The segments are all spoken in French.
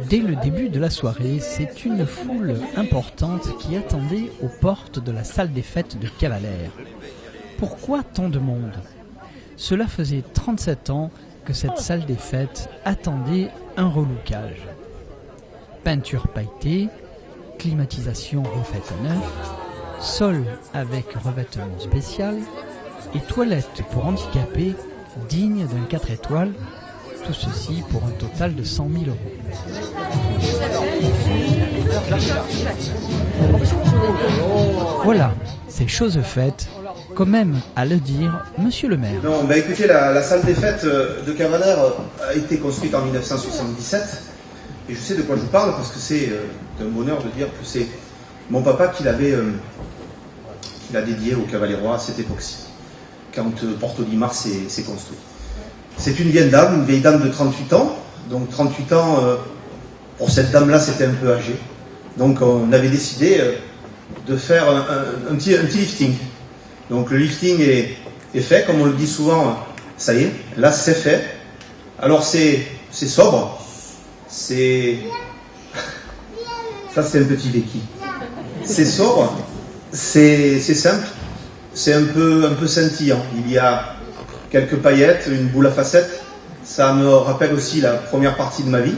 Dès le début de la soirée, c'est une foule importante qui attendait aux portes de la salle des fêtes de Cavalère. Pourquoi tant de monde ? Cela faisait 37 ans que cette salle des fêtes attendait un relookage. Peinture pailletée, climatisation refaite à neuf, sol avec revêtement spécial et toilettes pour handicapés dignes d'un 4 étoiles, tout ceci pour un total de 100 000 €. Voilà, c'est chose faite, comme même à le dire Monsieur le maire. Non, bah écoutez, la salle des fêtes de Cavalère a été construite en 1977 et je sais de quoi je vous parle parce que c'est un bonheur de dire que c'est mon papa qui l'a dédié au Cavalérois à cette époque-ci, quand Porte Audimar s'est construit. C'est une vieille dame de 38 ans, donc 38 ans, pour cette dame-là c'était un peu âgé, donc on avait décidé de faire un petit lifting. Donc le lifting est fait, comme on le dit souvent, ça y est, là c'est fait. Alors c'est sobre, ça c'est un petit vécu. C'est sobre, c'est simple, c'est un peu scintillant. Il y a quelques paillettes, une boule à facettes. Ça me rappelle aussi la première partie de ma vie.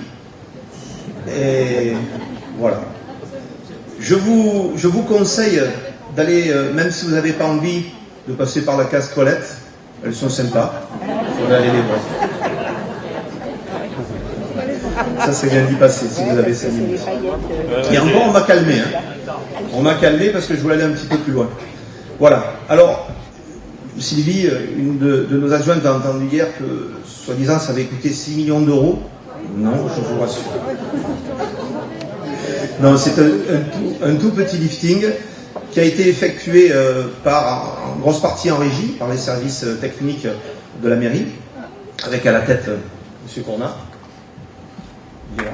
Et voilà. Je vous conseille d'aller, même si vous n'avez pas envie de passer par la case toilette, elles sont sympas, il faudrait aller les voir. Ça c'est bien d'y passer si vous avez 5 minutes. Et encore on m'a calmé, on m'a calmé parce que je voulais aller un petit peu plus loin. Voilà, alors Sylvie, une de nos adjointes a entendu hier que soi-disant ça avait coûté 6 millions d'euros. Non, je vous rassure. Non, c'est un tout petit lifting qui a été effectué en grosse partie en régie par les services techniques de la mairie, avec à la tête M. Cournat. Il est là.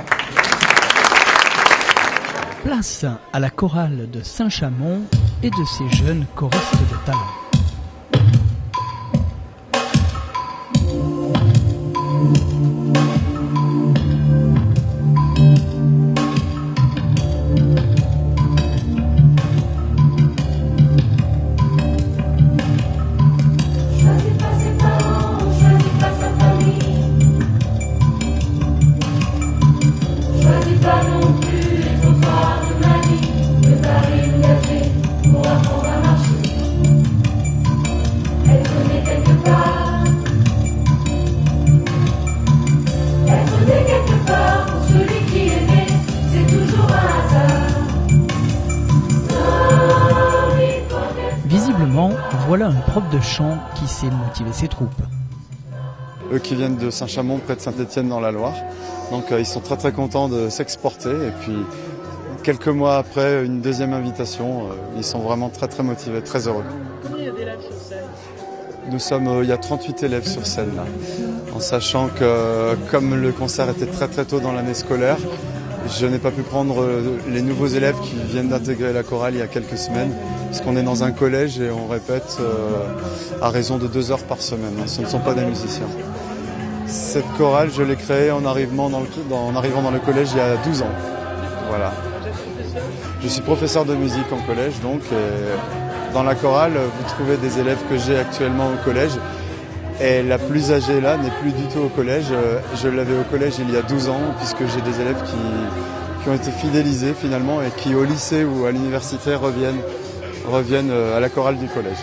Place à la chorale de Saint-Chamond et de ses jeunes choristes de talent. Visiblement, voilà un prof de chant qui sait motiver ses troupes. Eux qui viennent de Saint-Chamond, près de Saint-Étienne dans la Loire. Donc ils sont très très contents de s'exporter. Et puis quelques mois après, une deuxième invitation. Ils sont vraiment très très motivés, très heureux. Combien il y a d'élèves sur scène ? Il y a 38 élèves sur scène là. En sachant que comme le concert était très très tôt dans l'année scolaire, je n'ai pas pu prendre les nouveaux élèves qui viennent d'intégrer la chorale il y a quelques semaines, puisqu'on est dans un collège et on répète à raison de 2 heures par semaine. Ce ne sont pas des musiciens. Cette chorale, je l'ai créée en arrivant dans le collège il y a 12 ans. Voilà. Je suis professeur de musique en collège, donc dans la chorale, vous trouvez des élèves que j'ai actuellement au collège. Et la plus âgée là n'est plus du tout au collège. Je l'avais au collège il y a 12 ans, puisque j'ai des élèves qui ont été fidélisés finalement et qui au lycée ou à l'université reviennent à la chorale du collège.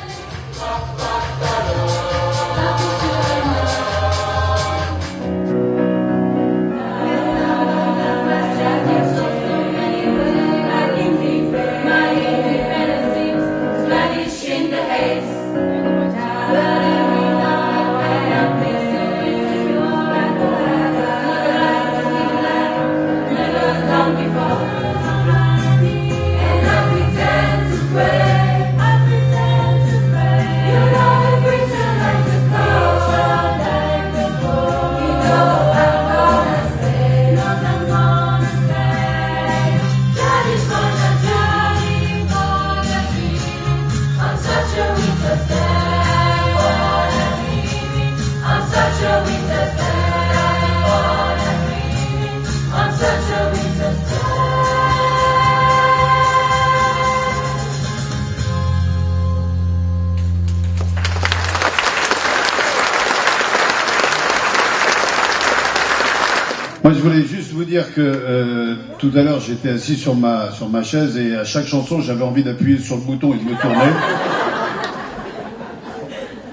Moi, je voulais juste vous dire que tout à l'heure, j'étais assis sur ma chaise et à chaque chanson, j'avais envie d'appuyer sur le bouton et de me tourner.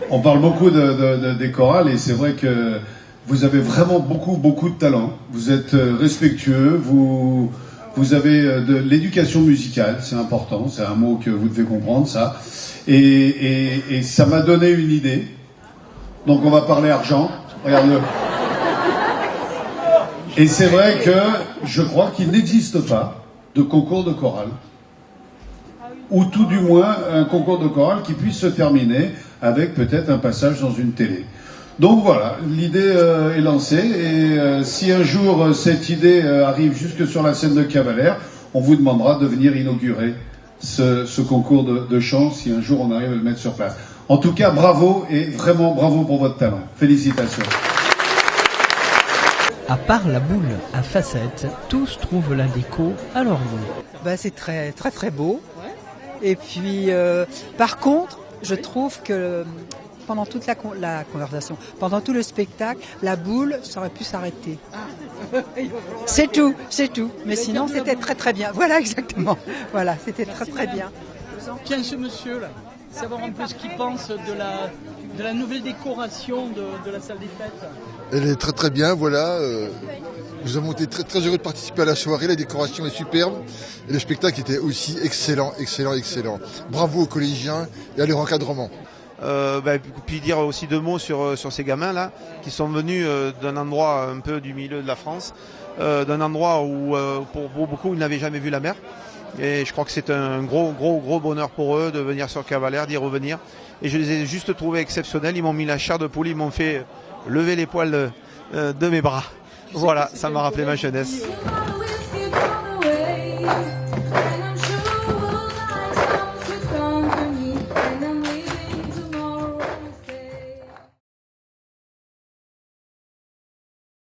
On parle beaucoup des chorales et c'est vrai que vous avez vraiment beaucoup de talent. Vous êtes respectueux, vous avez de l'éducation musicale, c'est important, c'est un mot que vous devez comprendre, ça. Et ça m'a donné une idée. Donc on va parler argent, regarde-le. Et c'est vrai que je crois qu'il n'existe pas de concours de chorale. Ou tout du moins un concours de chorale qui puisse se terminer avec peut-être un passage dans une télé. Donc voilà, l'idée est lancée et si un jour cette idée arrive jusque sur la scène de Cavalère, on vous demandera de venir inaugurer ce concours de chant si un jour on arrive à le mettre sur place. En tout cas, bravo et vraiment bravo pour votre talent. Félicitations. À part la boule à facettes, tous trouvent la déco à leur goût. C'est très beau. Et puis, par contre, je trouve que pendant toute la conversation, pendant tout le spectacle, la boule, ça aurait pu s'arrêter. C'est tout. Mais sinon, c'était très bien. Voilà, exactement. Voilà, c'était très bien. Tiens, ce monsieur-là, savoir un peu ce qu'il pense de la nouvelle décoration de la salle des fêtes. Elle est très bien, voilà. Nous avons été très heureux de participer à la soirée, la décoration est superbe. Et le spectacle était aussi excellent. Bravo aux collégiens et à leur encadrement. Puis dire aussi 2 mots sur ces gamins-là, qui sont venus d'un endroit un peu du milieu de la France, d'un endroit où pour beaucoup ils n'avaient jamais vu la mer. Et je crois que c'est un gros bonheur pour eux de venir sur Cavalère, d'y revenir. Et je les ai juste trouvés exceptionnels, ils m'ont mis la chair de poule, ils m'ont fait lever les poils de mes bras. Voilà, ça m'a rappelé ma jeunesse.